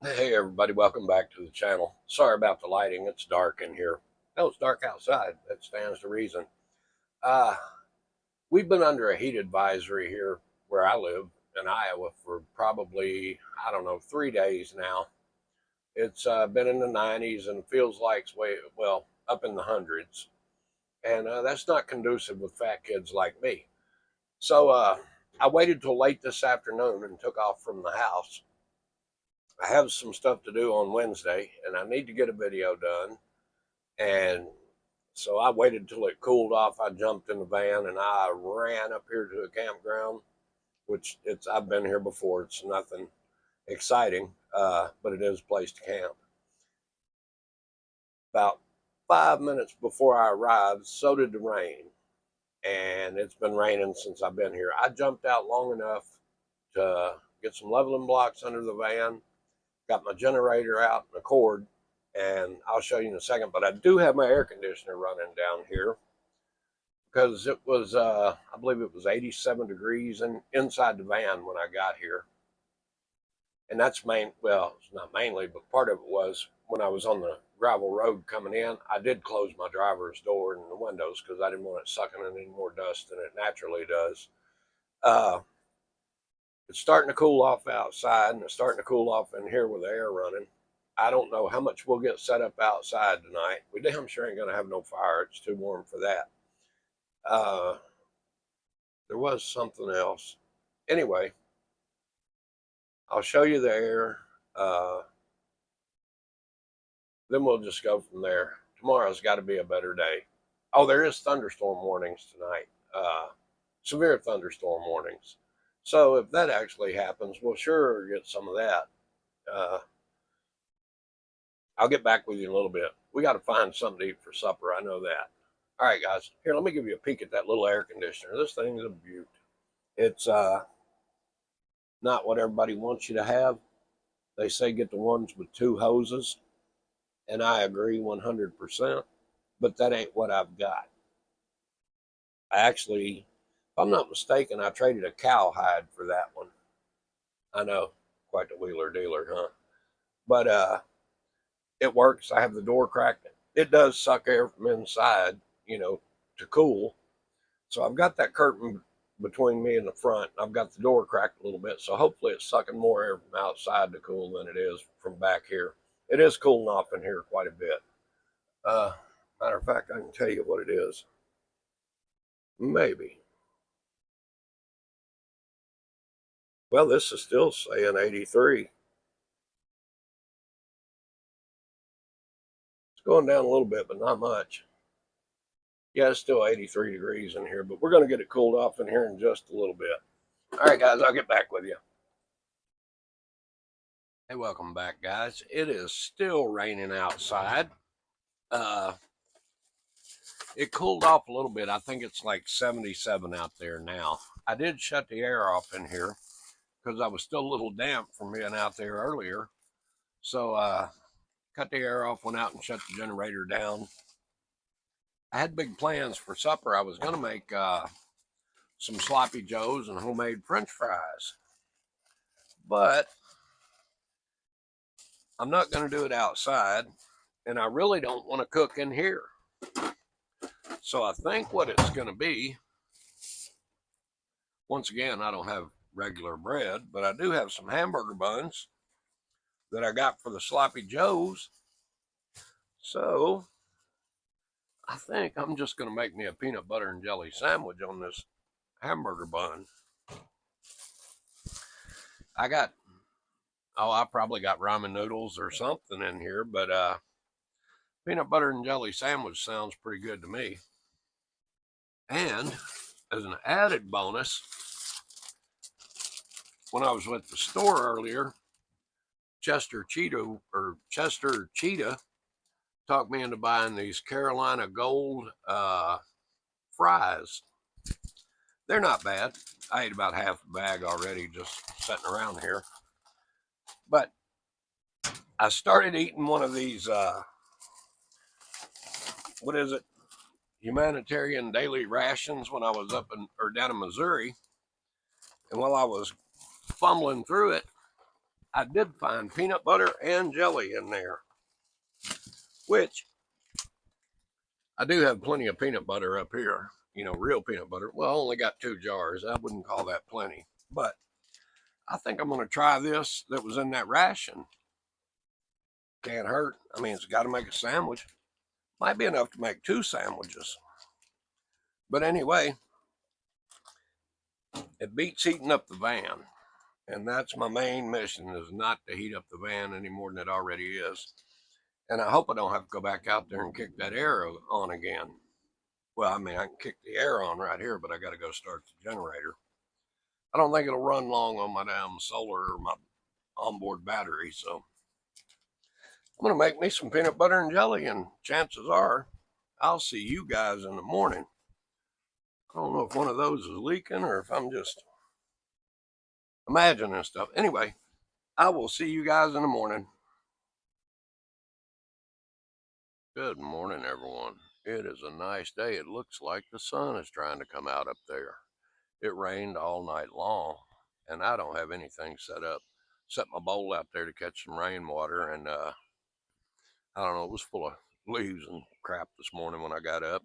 Hey everybody, welcome back to the channel. Sorry about the lighting, it's dark in here. No, it's dark outside, that stands to reason. Uh, we've been under a heat advisory here where I live in Iowa for probably, I don't know, 3 days now. It's been in the 90s and feels like it's way, well, up in the hundreds. And that's not conducive with fat kids like me. So I waited till late this afternoon and took off from the house. I have some stuff to do on Wednesday and I need to get a video done. And so I waited till it cooled off. I jumped in the van and I ran up here to a campground, which I've been here before. It's nothing exciting, but it is a place to camp. About 5 minutes before I arrived, so did the rain. And it's been raining since I've been here. I jumped out long enough to get some leveling blocks under the van, got my generator out and a cord, and I'll show you in a second. But I do have my air conditioner running down here because it was, I believe it was 87 degrees inside the van when I got here. And that's well, it's not mainly, but part of it was when I was on the gravel road coming in, I did close my driver's door and the windows because I didn't want it sucking in any more dust than it naturally does. Uh, it's starting to cool off outside and it's starting to cool off in here with the air running. I don't know how much we'll get set up outside tonight. We damn sure ain't going to have no fire. It's too warm for that. Uh, there was something else. Anyway, I'll show you there. Then we'll just go from there. Tomorrow's got to be a better day. Oh, there is thunderstorm warnings tonight. Severe thunderstorm warnings. So if that actually happens, we'll sure get some of that. Uh, I'll get back with you in a little bit. We got to find something to eat for supper. I know that. All right, guys. Here, let me give you a peek at that little air conditioner. This thing is a beaut. It's not what everybody wants you to have. They say get the ones with two hoses, and I agree 100%, but that ain't what I've got. I actually, if I'm not mistaken, I traded a cowhide for that one. I know, quite the wheeler dealer, huh? But it works. I have the door cracked. It does suck air from inside, to cool. So I've got that curtain between me and the front. I've got the door cracked a little bit, so hopefully it's sucking more air from outside to cool than it is from back here. It is cooling off in here quite a bit. Uh, Matter of fact, I can tell you what it is. Maybe. Well, this is still saying 83. It's going down a little bit, but not much. Yeah, it's still 83 degrees in here, but we're going to get it cooled off in here in just a little bit. All right, guys, I'll get back with you. Hey, welcome back, guys. It is still raining outside. Uh, it cooled off a little bit. I think it's like 77 out there now. I did shut the air off in here because I was still a little damp from being out there earlier. So cut the air off, went out and shut the generator down. I had big plans for supper. I was going to make some sloppy joes and homemade French fries, but I'm not going to do it outside, and I really don't want to cook in here. So I think what it's going to be, once again, I don't have regular bread, but I do have some hamburger buns that I got for the sloppy joes. So I think I'm just going to make me a peanut butter and jelly sandwich on this hamburger bun. I probably got ramen noodles or something in here, but peanut butter and jelly sandwich sounds pretty good to me. And as an added bonus, when I was with the store earlier, Chester Cheetah talked me into buying these Carolina Gold fries. They're not bad. I ate about half a bag already just sitting around here. But I started eating one of these, what is it? Humanitarian daily rations when I was down in Missouri. And while I was fumbling through it, I did find peanut butter and jelly in there, which I do have plenty of peanut butter up here. You know, real peanut butter. Well, I only got 2 jars. I wouldn't call that plenty. But I think I'm going to try this that was in that ration. Can't hurt. I mean, it's got to make a sandwich. Might be enough to make 2 sandwiches. But anyway, it beats heating up the van. And that's my main mission, is not to heat up the van any more than it already is. And I hope I don't have to go back out there and kick that air on again. Well, I mean, I can kick the air on right here, but I got to go start the generator. I don't think it'll run long on my damn solar or my onboard battery. So I'm going to make me some peanut butter and jelly, and chances are I'll see you guys in the morning. I don't know if one of those is leaking or if I'm just imagining stuff. Anyway, I will see you guys in the morning. Good morning, everyone. It is a nice day. It looks like the sun is trying to come out up there. It rained all night long, and I don't have anything set up. Set my bowl out there to catch some rainwater, and I don't know, it was full of leaves and crap this morning when I got up.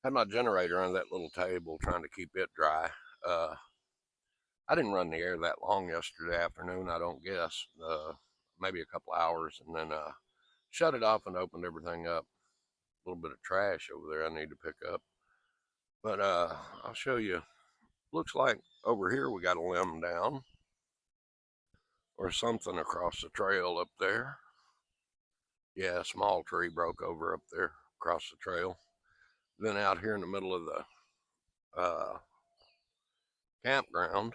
Had my generator under that little table trying to keep it dry. I didn't run the air that long yesterday afternoon, I don't guess. Maybe a couple hours, and then shut it off and opened everything up. A little bit of trash over there I need to pick up. But I'll show you. Looks like over here we got a limb down or something across the trail up there. Yeah, a small tree broke over up there across the trail. Then out here in the middle of the campground,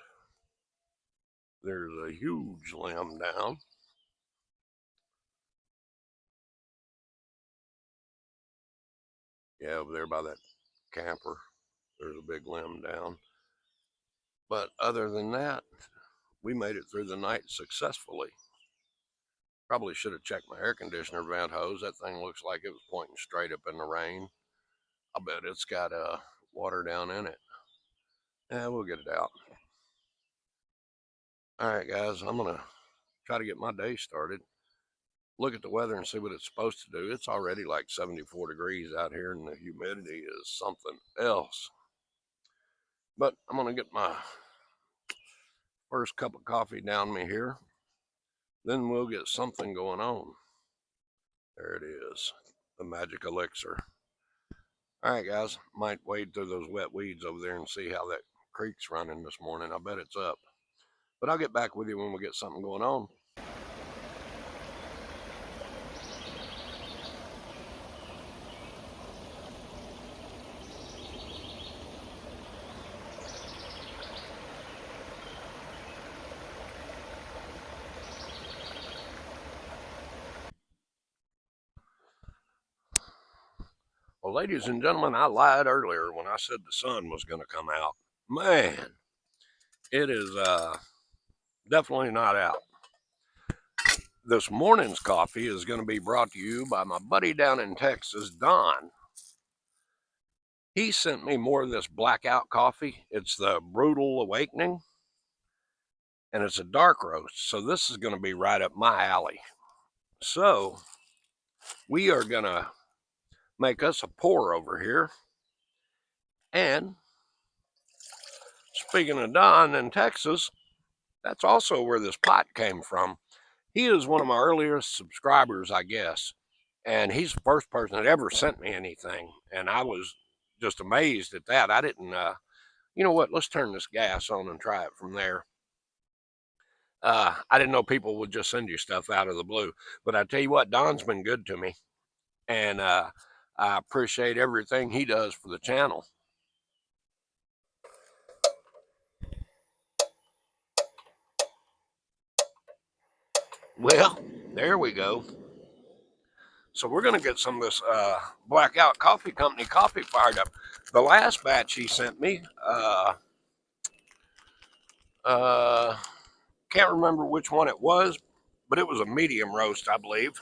there's a huge limb down. Yeah, over there by that camper, there's a big limb down. But other than that, we made it through the night successfully. Probably should have checked my air conditioner vent hose. That thing looks like it was pointing straight up in the rain. I bet it's got water down in it. Yeah, we'll get it out. All right, guys, I'm going to try to get my day started. Look at the weather and see what it's supposed to do. It's already like 74 degrees out here, and the humidity is something else. But I'm going to get my first cup of coffee down me here. Then we'll get something going on. There it is, the magic elixir. All right, guys, might wade through those wet weeds over there and see how that creek's running this morning. I bet it's up. But I'll get back with you when we get something going on. Well, ladies and gentlemen, I lied earlier when I said the sun was going to come out. Man, it is definitely not out. This morning's coffee is going to be brought to you by my buddy down in Texas, Don. He sent me more of this blackout coffee. It's the Brutal Awakening, and it's a dark roast. So this is going to be right up my alley. So we are going to make us a pour over here. And speaking of Don in Texas, that's also where this pot came from. He is one of my earliest subscribers, I guess. And he's the first person that ever sent me anything. And I was just amazed at that. I didn't, you know what, let's turn this gas on and try it from there. I didn't know people would just send you stuff out of the blue. But I tell you what, Don's been good to me. And I appreciate everything he does for the channel. Well, there we go. So we're going to get some of this Blackout Coffee Company coffee fired up. The last batch he sent me, can't remember which one it was, but it was a medium roast, I believe.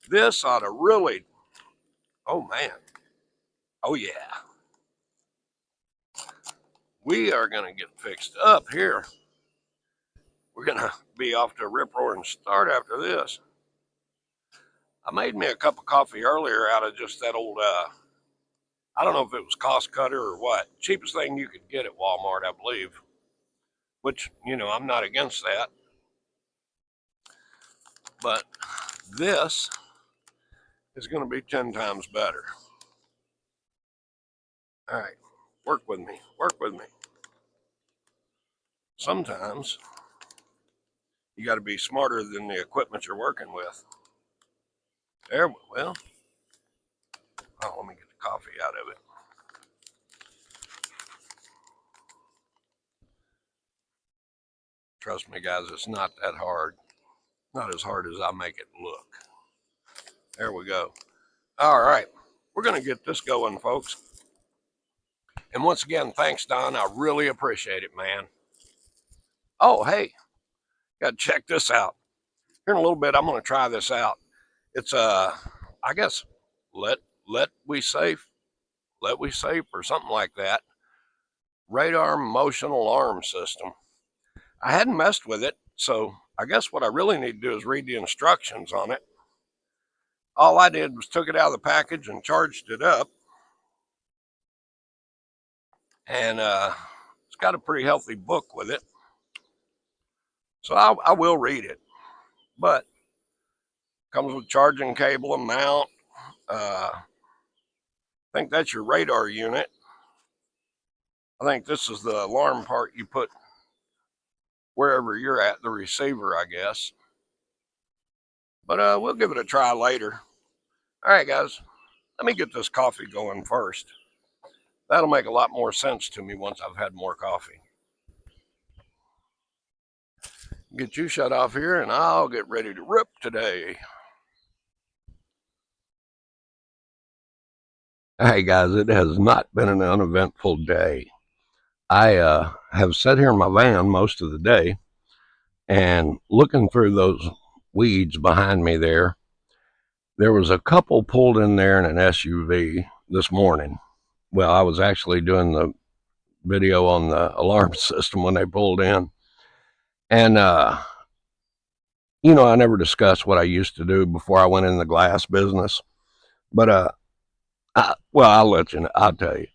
This ought to really, oh man, oh yeah. We are going to get fixed up here. We're going to be off to a rip-roaring start after this. I made me a cup of coffee earlier out of just that old, I don't know if it was cost cutter or what. Cheapest thing you could get at Walmart, I believe. Which, you know, I'm not against that. But this is going to be 10 times better. All right, work with me, work with me. Sometimes you got to be smarter than the equipment you're working with. There, well, oh, let me get the coffee out of it. Trust me, guys, it's not that hard. Not as hard as I make it look. There we go. All right, we're going to get this going, folks. And once again, thanks, Don. I really appreciate it, man. Oh, hey, got to check this out. Here in a little bit, I'm going to try this out. It's I guess let we safe or something like that. Radar motion alarm system. I hadn't messed with it, so I guess what I really need to do is read the instructions on it. All I did was took it out of the package and charged it up, and it's got a pretty healthy book with it, so I will read it. But comes with charging cable and mount. I think that's your radar unit. I think this is the alarm part you put wherever you're at, the receiver, I guess. But we'll give it a try later. All right, guys, let me get this coffee going first. That'll make a lot more sense to me once I've had more coffee. Get you shut off here, and I'll get ready to rip today. Hey, guys, it has not been an uneventful day. I have sat here in my van most of the day, and looking through those weeds behind me there was a couple pulled in there in an SUV this morning. Well, I was actually doing the video on the alarm system when they pulled in. And, you know, I never discussed what I used to do before I went in the glass business. But, I'll let you know. I'll tell you.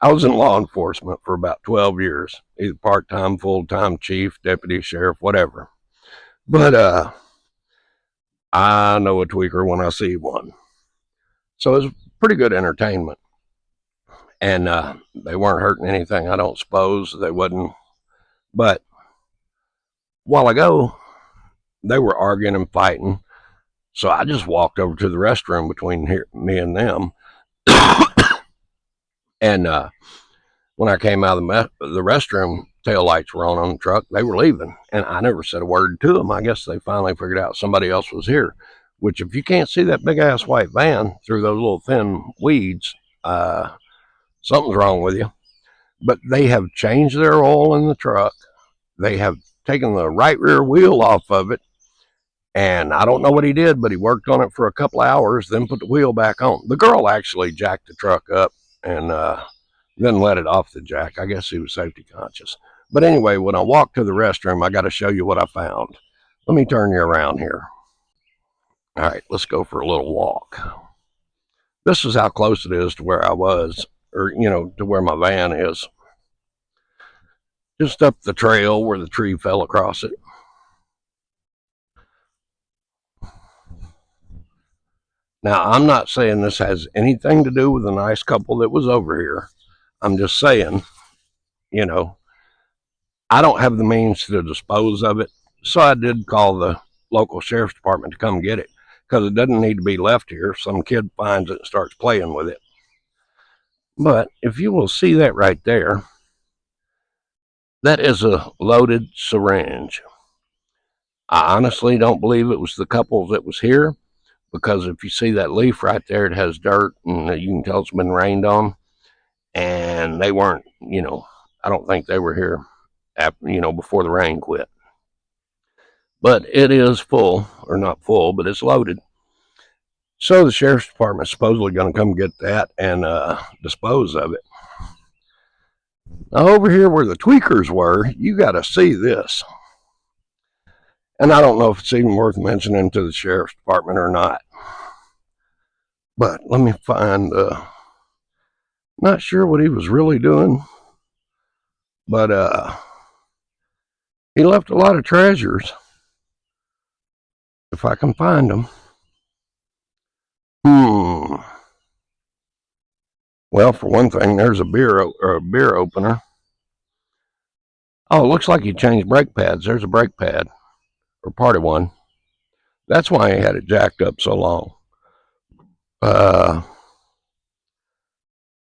I was in law enforcement for about 12 years, either part-time, full-time, chief, deputy sheriff, whatever. But, I know a tweaker when I see one. So it was pretty good entertainment. And they weren't hurting anything, I don't suppose. They wasn't. But a while ago, they were arguing and fighting. So I just walked over to the restroom between me and them. And when I came out of the restroom, tail lights were on the truck. They were leaving. And I never said a word to them. I guess they finally figured out somebody else was here. Which, if you can't see that big-ass white van through those little thin weeds, something's wrong with you. But they have changed their oil in the truck. They have taken the right rear wheel off of it. And I don't know what he did, but he worked on it for a couple of hours, then put the wheel back on. The girl actually jacked the truck up and then let it off the jack. I guess he was safety conscious. But anyway, when I walked to the restroom, I got to show you what I found. Let me turn you around here. All right, let's go for a little walk. This is how close it is to where I was, or, you know, to where my van is. Just up the trail where the tree fell across it. Now, I'm not saying this has anything to do with the nice couple that was over here. I'm just saying, you know, I don't have the means to dispose of it. So I did call the local sheriff's department to come get it, because it doesn't need to be left here if some kid finds it and starts playing with it. But if you will see that right there, that is a loaded syringe. I honestly don't believe it was the couple that was here, because if you see that leaf right there, it has dirt, and you can tell it's been rained on. And they weren't, you know, I don't think they were here after, you know, before the rain quit. But it is full, or not full, but it's loaded. So the sheriff's department is supposedly going to come get that and dispose of it. Now over here where the tweakers were, you got to see this. And I don't know if it's even worth mentioning to the sheriff's department or not. But let me find, not sure what he was really doing, but he left a lot of treasures, if I can find them. Well, for one thing, there's a beer opener. Oh, it looks like he changed brake pads. There's a brake pad, or part of one. That's why he had it jacked up so long.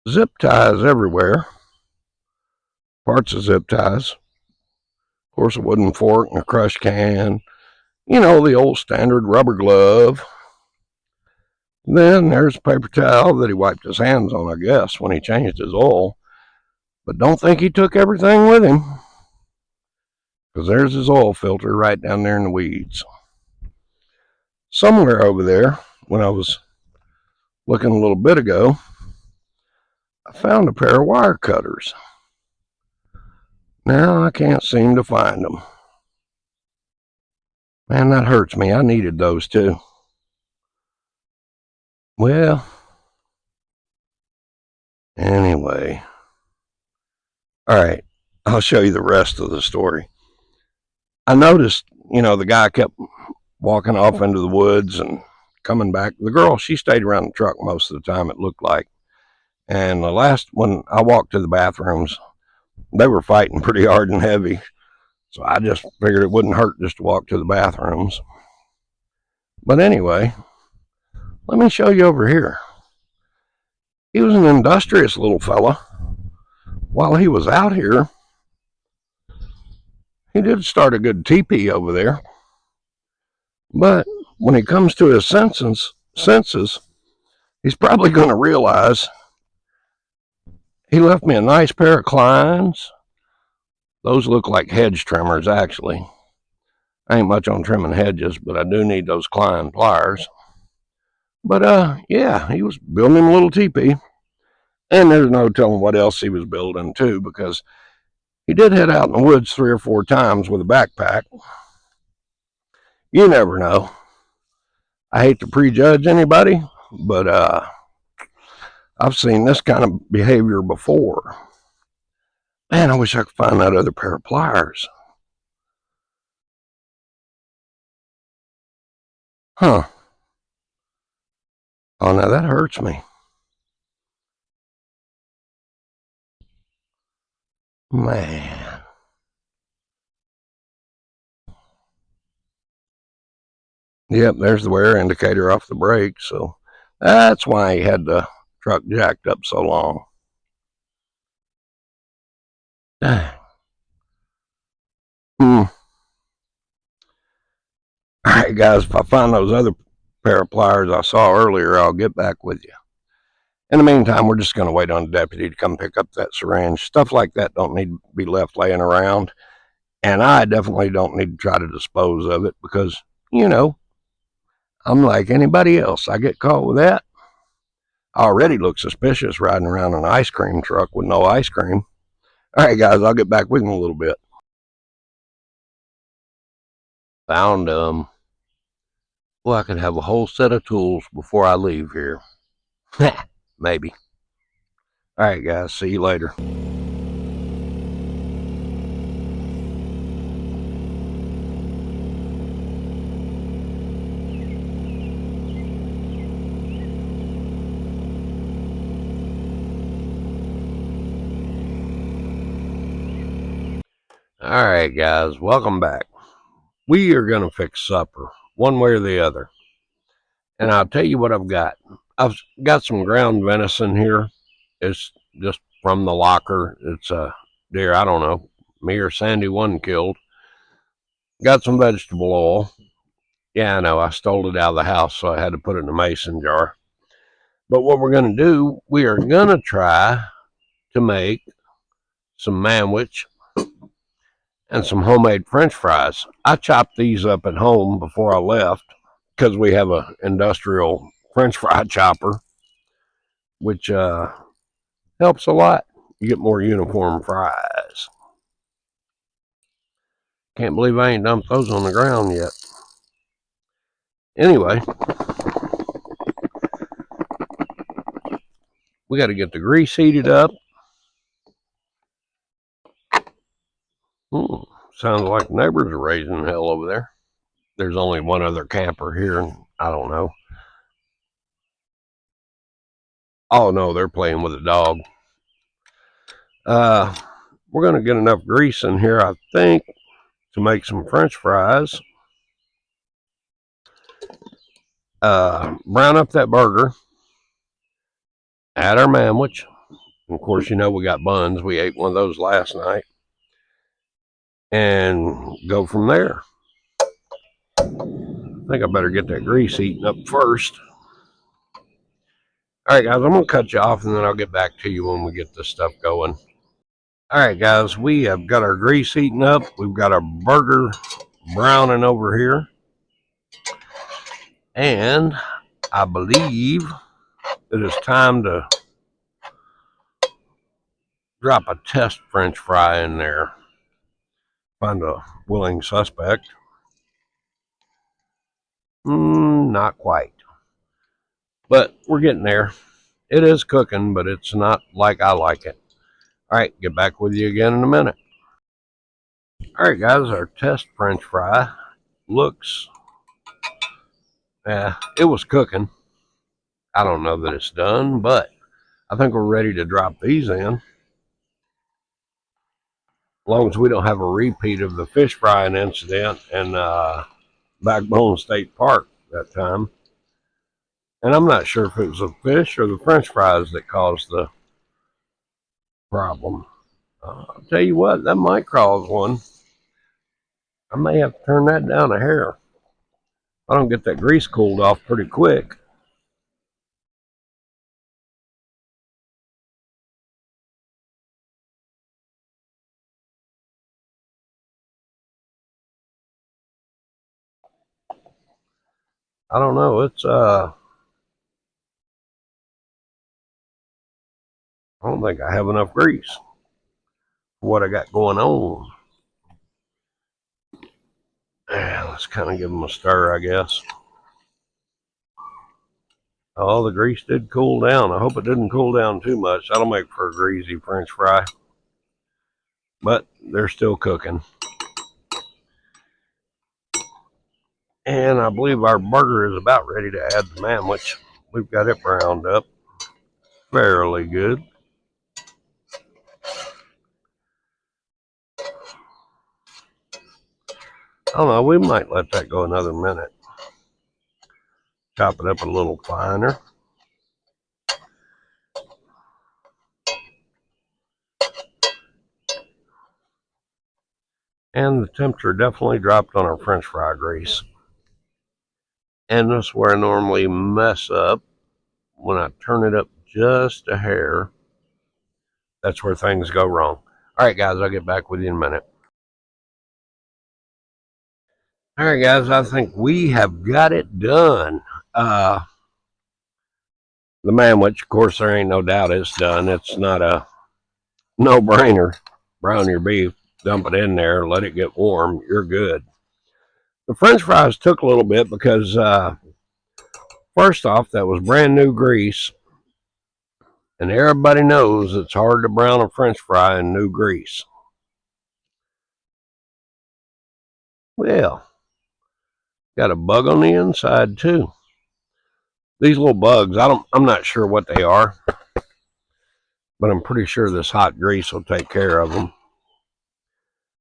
Zip ties everywhere. Parts of zip ties. Of course, a wooden fork and a crush can. You know, the old standard rubber glove. Then there's a paper towel that he wiped his hands on, I guess, when he changed his oil. But don't think he took everything with him, because there's his oil filter right down there in the weeds. Somewhere over there, when I was looking a little bit ago, I found a pair of wire cutters. Now I can't seem to find them. Man, that hurts me. I needed those too. Well, anyway. All right, I'll show you the rest of the story. I noticed, the guy kept walking off into the woods and coming back. The girl, she stayed around the truck most of the time, it looked like. And the last, when I walked to the bathrooms, they were fighting pretty hard and heavy. So I just figured it wouldn't hurt just to walk to the bathrooms. But anyway, let me show you over here. He was an industrious little fella. While he was out here, he did start a good teepee over there. But when he comes to his senses, he's probably going to realize he left me a nice pair of Kleins. Those look like hedge trimmers, actually. I ain't much on trimming hedges, but I do need those Klein pliers. But, yeah, he was building him a little teepee. And there's no telling what else he was building, too, because he did head out in the woods 3 or 4 times with a backpack. You never know. I hate to prejudge anybody, but I've seen this kind of behavior before. Man, I wish I could find that other pair of pliers. Huh. Oh, now that hurts me. Man. Yep, there's the wear indicator off the brake, so that's why he had the truck jacked up so long. Dang. All right, guys, if I find those other pair of pliers I saw earlier, I'll get back with you. In the meantime, we're just going to wait on the deputy to come pick up that syringe. Stuff like that don't need to be left laying around. And I definitely don't need to try to dispose of it because, I'm like anybody else. I get caught with that. I already look suspicious riding around an ice cream truck with no ice cream. All right, guys, I'll get back with you in a little bit. Found them. Well, I could have a whole set of tools before I leave here. Maybe. All right, guys, see you later. All right, guys, welcome back. We are going to fix supper, one way or the other. And I'll tell you what I've got. I've got some ground venison here. It's just from the locker. It's a deer, I don't know, me or Sandy one killed. Got some vegetable oil. Yeah, I know, I stole it out of the house, so I had to put it in a mason jar. But what we're going to do, we are going to try to make some manwich and some homemade French fries. I chopped these up at home before I left because we have an industrial French fry chopper, which helps a lot. You get more uniform fries. Can't believe I ain't dumped those on the ground yet. Anyway, we got to get the grease heated up. Sounds like neighbors are raising hell over there. There's only one other camper here, and I don't know. Oh no, they're playing with a dog. We're going to get enough grease in here, I think, to make some French fries. Brown up that burger. Add our manwich. Of course, you know we got buns. We ate one of those last night. And go from there. I think I better get that grease heating up first. All right, guys, I'm going to cut you off, and then I'll get back to you when we get this stuff going. All right, guys, we have got our grease heating up. We've got our burger browning over here. And I believe it is time to drop a test French fry in there. Find a willing suspect. Not quite. But we're getting there. It is cooking, but it's not like I like it. All right, get back with you again in a minute. All right, guys, our test French fry looks, it was cooking. I don't know that it's done, but I think we're ready to drop these in. As long as we don't have a repeat of the fish frying incident in Backbone State Park that time. And I'm not sure if it was the fish or the French fries that caused the problem. I'll tell you what, that might cause one. I may have to turn that down a hair. I don't get that grease cooled off pretty quick. I don't know. It's I don't think I have enough grease for what I got going on. Let's kind of give them a stir, I guess. Oh, the grease did cool down. I hope it didn't cool down too much. That'll make for a greasy French fry. But they're still cooking. And I believe our burger is about ready to add the manwich. We've got it browned up fairly good. I don't know, we might let that go another minute. Chop it up a little finer. And the temperature definitely dropped on our French fry grease. And this is where I normally mess up. When I turn it up just a hair, that's where things go wrong. All right, guys, I'll get back with you in a minute. All right, guys, I think we have got it done. The manwich, of course, there ain't no doubt it's done. It's not a no-brainer. Brown your beef, dump it in there, let it get warm. You're good. The French fries took a little bit because, first off, that was brand new grease. And everybody knows it's hard to brown a French fry in new grease. Well, got a bug on the inside too. These little bugs, I'm not sure what they are, but I'm pretty sure this hot grease will take care of them.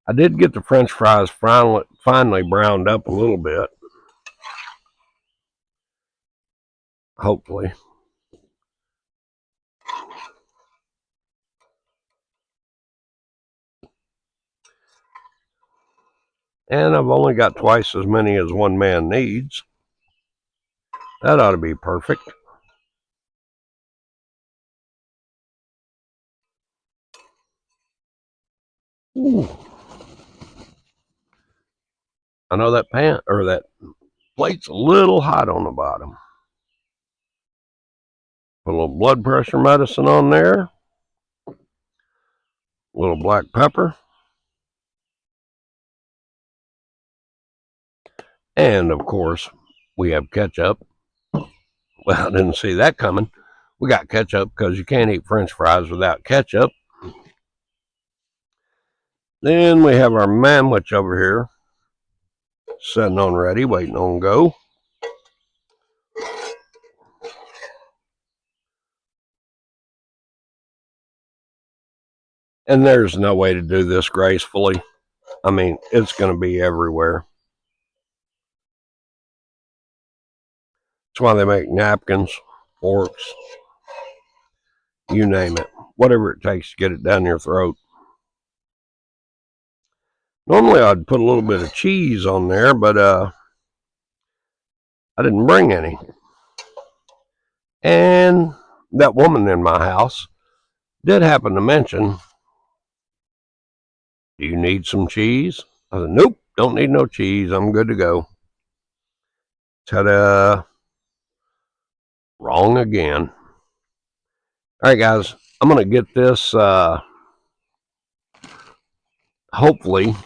I did get the French fries finally browned up a little bit. Hopefully. And I've only got twice as many as one man needs. That ought to be perfect. Ooh. I know that that plate's a little hot on the bottom. Put a little blood pressure medicine on there. A little black pepper. And of course, we have ketchup. Well, I didn't see that coming. We got ketchup because you can't eat French fries without ketchup. Then we have our manwich over here, sitting on ready, waiting on go. And there's no way to do this gracefully. I mean, it's going to be everywhere. That's why they make napkins, forks, you name it. Whatever it takes to get it down your throat. Normally I'd put a little bit of cheese on there, but I didn't bring any. And that woman in my house did happen to mention, do you need some cheese? I said, nope, don't need no cheese. I'm good to go. Ta-da. Wrong again. All right, guys, I'm going to get this hopefully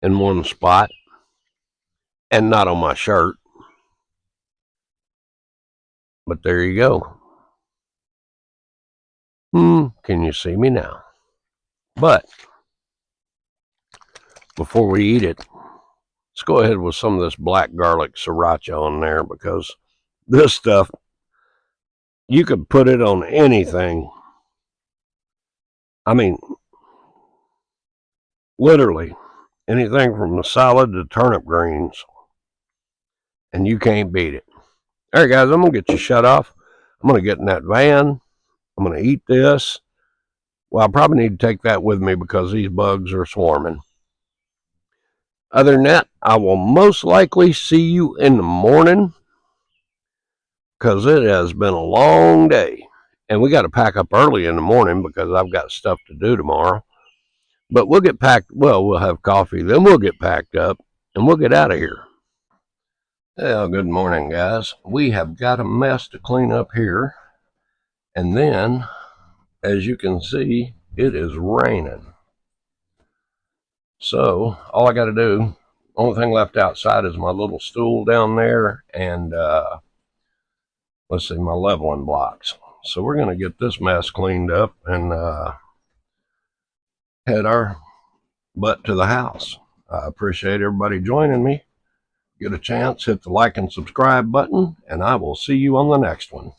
in one spot and not on my shirt. But there you go. Can you see me now? But before we eat it, let's go ahead with some of this black garlic sriracha on there, because this stuff, you could put it on anything. I mean, literally anything from a salad to turnip greens, and you can't beat it. All right, guys, I'm going to get you shut off. I'm going to get in that van. I'm going to eat this. Well, I probably need to take that with me because these bugs are swarming. Other than that, I will most likely see you in the morning, because it has been a long day. And we got to pack up early in the morning because I've got stuff to do tomorrow. But we'll get packed. Well, we'll have coffee. Then we'll get packed up and we'll get out of here. Well, good morning, guys. We have got a mess to clean up here. And then, as you can see, it is raining. So, all I got to do, only thing left outside is my little stool down there and, let's see, my leveling blocks. So we're going to get this mess cleaned up and head our butt to the house. I appreciate everybody joining me. Get a chance, hit the like and subscribe button, and I will see you on the next one.